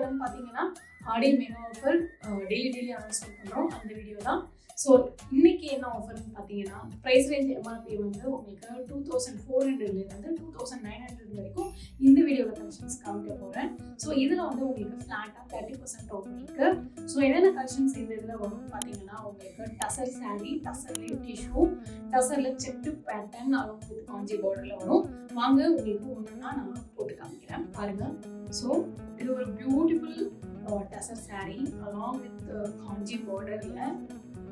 வந்து பார்த்தீங்கன்னா ஆடி mega offer daily announcement பண்ணுறோம் அந்த வீடியோ தான். ஸோ இன்னைக்கு என்ன ஆஃபர்னு பார்த்தீங்கன்னா ப்ரைஸ் ரேஞ்ச் எம்ஆர்பி வந்து உங்களுக்கு 2400 2900 வரைக்கும் இந்த வீடியோவில் கலெக்ஷன்ஸ் காமிக்க போகிறேன். ஸோ இதில் வந்து உங்களுக்கு ஃப்ளாட்டாக 30% ஆஃப் இருக்குது. ஸோ என்னென்ன கலெக்ஷன்ஸ் இந்த இதில் வரும்னு பார்த்தீங்கன்னா உங்களுக்கு டசர் சாரீ, டசர்லேயே டிஷ்யூ, டசரில் set pattern along with Kanchi பார்டரில் வரும். வாங்க உங்களுக்கு ஒன்றுன்னா நான் போட்டு காமிக்கிறேன் பாருங்கள். ஸோ இது ஒரு beautiful tussar sari along with Kanchi பார்டரில்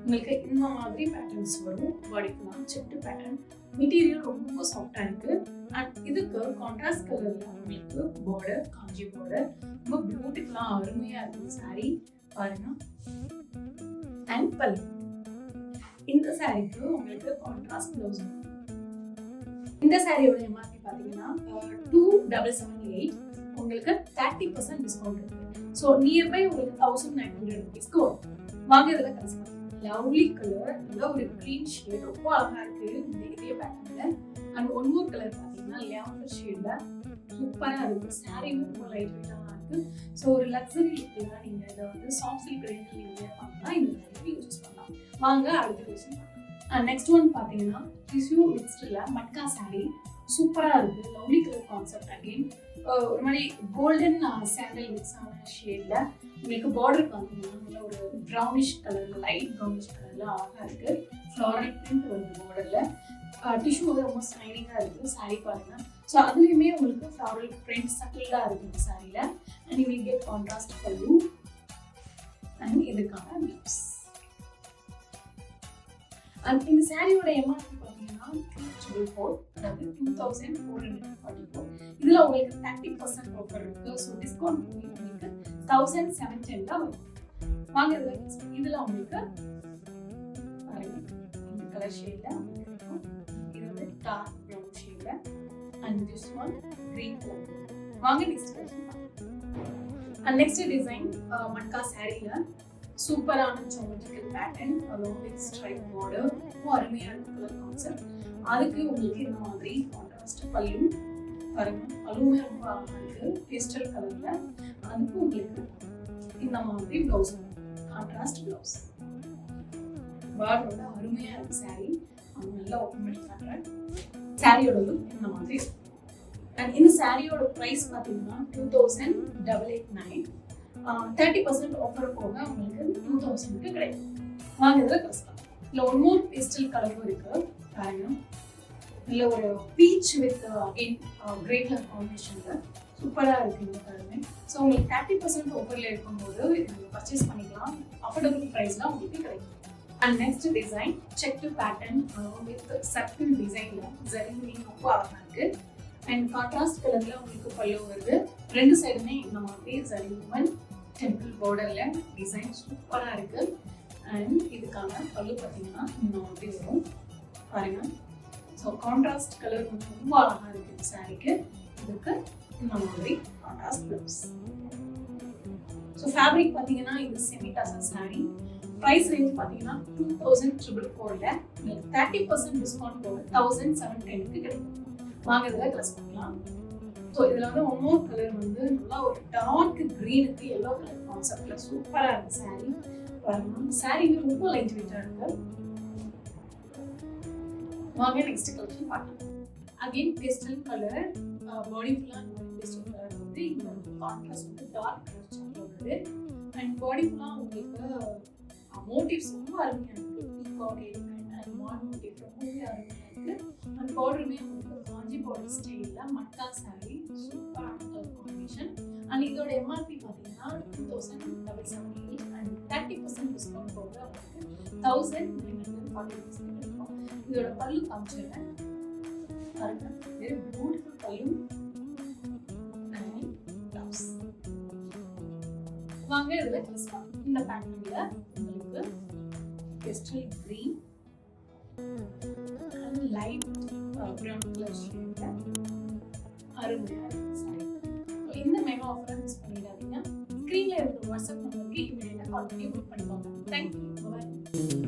உங்களுக்கு இந்த மாதிரி பேட்டர்ன்ஸ் வரும். பாடிக்குலாம் செட்டு பேட்டர்ன், மெட்டீரியல் ரொம்ப சாஃப்டாக இருக்குது. அண்ட் இதுக்கு கான்ட்ராஸ்ட் கலரில் உங்களுக்கு பார்டர், காஞ்சி பார்டர் ரொம்ப பியூட்டிஃபுல்லாக அருமையாக இருக்குது சாரீ பாருங்க. அண்ட் பல் இந்த சாரீக்கு உங்களுக்கு கான்ட்ராஸ்ட் ப்ளவுஸ். இந்த சாரியோட எம்ஆர்பி பார்த்தீங்கன்னா 2778, உங்களுக்கு 30% டிஸ்கவுண்ட் இருக்கு. ஸோ நியர்பை உங்களுக்கு 1900 ருபீஸ்க்கு வரும். வாங்க இதில் கலெக்ட் பண்ணலாம். லவ்லி கலர், நல்ல ஒரு க்ரீன் ஷேட், ரொம்ப அழகா இருக்கு இதே பேட்டர்ன்ல. அண்ட் ஒன் மோர் கலர் பார்த்தீங்கன்னா லேவண்டர் ஷேட்ல சூப்பரா இருக்கு. சாரி ரொம்ப லைட் வெயிட்டாக இருக்கு. ஸோ ஒரு லக்ஸரி லுக்ல நீங்க இதை வந்து சாஃப்ட் சில்க் ரேஞ்சில் நீங்க பண்ணா இந்த சாரி யூஸ் பண்ணலாம். வாங்க அடுத்த விஷயம் பார்க்கலாம். நெக்ஸ்ட் ஒன் பார்த்தீங்கன்னா டிஷ்யூ மிக்ஸ்டில் மட்கா சாரி சூப்பராக இருக்குது. Lovely colour concept. அகெயின் ஒரு மாதிரி கோல்டன் சாண்டல் மிக்ஸான ஷேடில் உங்களுக்கு பார்டர் பார்த்தீங்கன்னா ஒரு ப்ரௌனிஷ் கலரில், லைட் ப்ரௌனிஷ் கலரில் அழகாக இருக்குது. ஃப்ளாரல் பிரிண்ட் வருது பார்டரில். டிஷ்யூ வந்து ரொம்ப ஸ்டைலிங்காக இருக்குது சாரீ பாருங்கள். ஸோ அதுலேயுமே உங்களுக்கு ஃப்ளாரல் பிரிண்ட் சட்டிலாக இருக்குது இந்த சாரியில். And you will get contrast பல்லு அண்ட் இதுக்கான ப்ளவுஸ். அண்ட் இந்த சாரியோட எம்ஆர்பி பார்த்தீங்கன்னா 244, அதாவது 2444. இதில் உங்களுக்கு 30% ஆஃபர் இருக்கு. ஸோ டிஸ்கவுண்ட் பண்ணி உங்களுக்கு 1710 தான் வரும். வாங்க இதில் உங்களுக்கு பாருங்க இந்த கலர் ஷேடில் இருக்கும். இது வந்து டார்க் ப்ரௌன் ஷேடில் and this one green colour. வாங்க நெக்ஸ்ட் கலெக்ஷன் பார்க்கலாம். அண்ட் நெக்ஸ்ட் டிசைன் மட்கா சாரியில் சூப்பரான geometrical pattern along with stripe border, ரொம்ப அருமையான கலர் கான்செப்ட். அதுக்கு உங்களுக்கு இந்த மாதிரி கான்ட்ராஸ்ட் பல்லு பாருங்க. பல்லுமே ரொம்ப அழகாக இருக்கு பேஸ்டல் கலர்ல. அதுக்கு உங்களுக்கு இந்த மாதிரி ப்ளவுஸ், கான்ட்ராஸ்ட் ப்ளவுஸ். பார்டரோட அருமையா இருக்கு சாரி. அவங்க நல்லா ஓப்பன் பண்ணி காட்டுறேன். சாரியோட லுக் இந்த மாதிரி. அண்ட் இந்த சாரியோட ப்ரைஸ் பார்த்தீங்கன்னா 2889. 30% ஆஃபர் போக உங்களுக்கு 2000க்கு கிடைக்கும். வாங்க இதில் கலெக்ட். இல்லை ஒன் மோர் பேஸ்டல் கலரும் இருக்கு பாருங்க. இல்லை ஒரு beach with again grey colour காம்பினேஷனில் சூப்பராக இருக்குது இந்த கலருமே. ஸோ உங்களுக்கு 30% ஆஃபரில் இருக்கும்போது நீங்கள் பர்ச்சேஸ் பண்ணிக்கலாம். அஃபோர்டபுள் ப்ரைஸ்லாம் உங்களுக்கு கிடைக்கும். And next design checked pattern with circle டிசைனில் ஜரிலையும் ரொம்ப அழகாக இருக்குது. அண்ட் கான்ட்ராஸ்ட் கலரில் உங்களுக்கு பல்லு வருது. ரெண்டு சைடுமே இந்த மாதிரி ஜரிமன் டெம்பிள் பார்டரில் டிசைன் சூப்பராக இருக்குது. அண்ட் இதுக்கான பல்லு பார்த்தீங்கன்னா இந்த மாதிரி வரும் பாருங்க. ஸோ கான்ட்ராஸ்ட் கலர் வந்து ரொம்ப அழகாக இருக்குது இந்த சாரிக்கு. இதுக்கு இந்த மாதிரி கான்ட்ராஸ்ட் ப்ளவுஸ். ஸோ ஃபேப்ரிக் பார்த்தீங்கன்னா இது semi tussar sari. Price range பார்த்தீங்கன்னா 2444ல் உங்களுக்கு 30% டிஸ்கவுண்ட் போக 1710க்கு கிடைக்கும். வாங்க இதில் கலெக்ட் பண்ணலாம். ஸோ இதில் வந்து ஒன் மோர் கலர் வந்து நல்லா ஒரு டார்க் க்ரீனுக்கு எல்லோ கலர் கான்செப்டில் சூப்பராக இருக்குது சாரீ பாருங்க. சாரீ ரொம்ப லைட் வெயிட்டாக இருக்கு. வாங்க நெக்ஸ்ட் கலெக்ஷன் பார்க்கலாம். அகெயின் பேஸ்டல் கலர், பாடி ஃபுல்லாக பேஸ்டல் கலர் வந்து இந்த கான்ட்ராஸ்ட் வந்து டார்க் கலர் சார்ட் வருது. அண்ட் பாடி ஃபுல்லாக உங்களுக்கு மோட்டிவ்ஸ் ரொம்ப அருமையாக இருக்குது. பீகாக் எலிஃபென்ட் அண்ட் மான் மோட்டிவ் ரொம்பவே அருமையாக இருக்குது. அண்ட் பார்டருமே உங்களுக்கு காஞ்சி பார்டர் ஸ்டைலில் மட்கா சாரி சூப்பரான கலர் காம்பினேஷன். அண்ட் இதோட எம்ஆர்பி பார்த்தீங்கன்னா 2778 அண்ட் 30% டிஸ்கவுண்ட் போக உங்களுக்கு 1940 இருக்கும். இதோட பல்லு காமிச்சிருக்கேன் பாருங்க. Very beautiful pallu and blouse. வாங்க இதில் கிறிஸ்பான் இந்த பேட்டர்னில் உங்களுக்கு pastel green and light brown colour ஷேட்ல அருமையாக இருக்குது சாரி. இந்த மெகா ஆஃபரை மிஸ் பண்ணிடாதீங்க. ஸ்க்ரீனில் இருக்கிற வாட்ஸ்அப் நம்பருக்கு இமீடியட்டாக கால் பண்ணி புக் பண்ணிக்கோங்க. தேங்க்யூ. பாய்.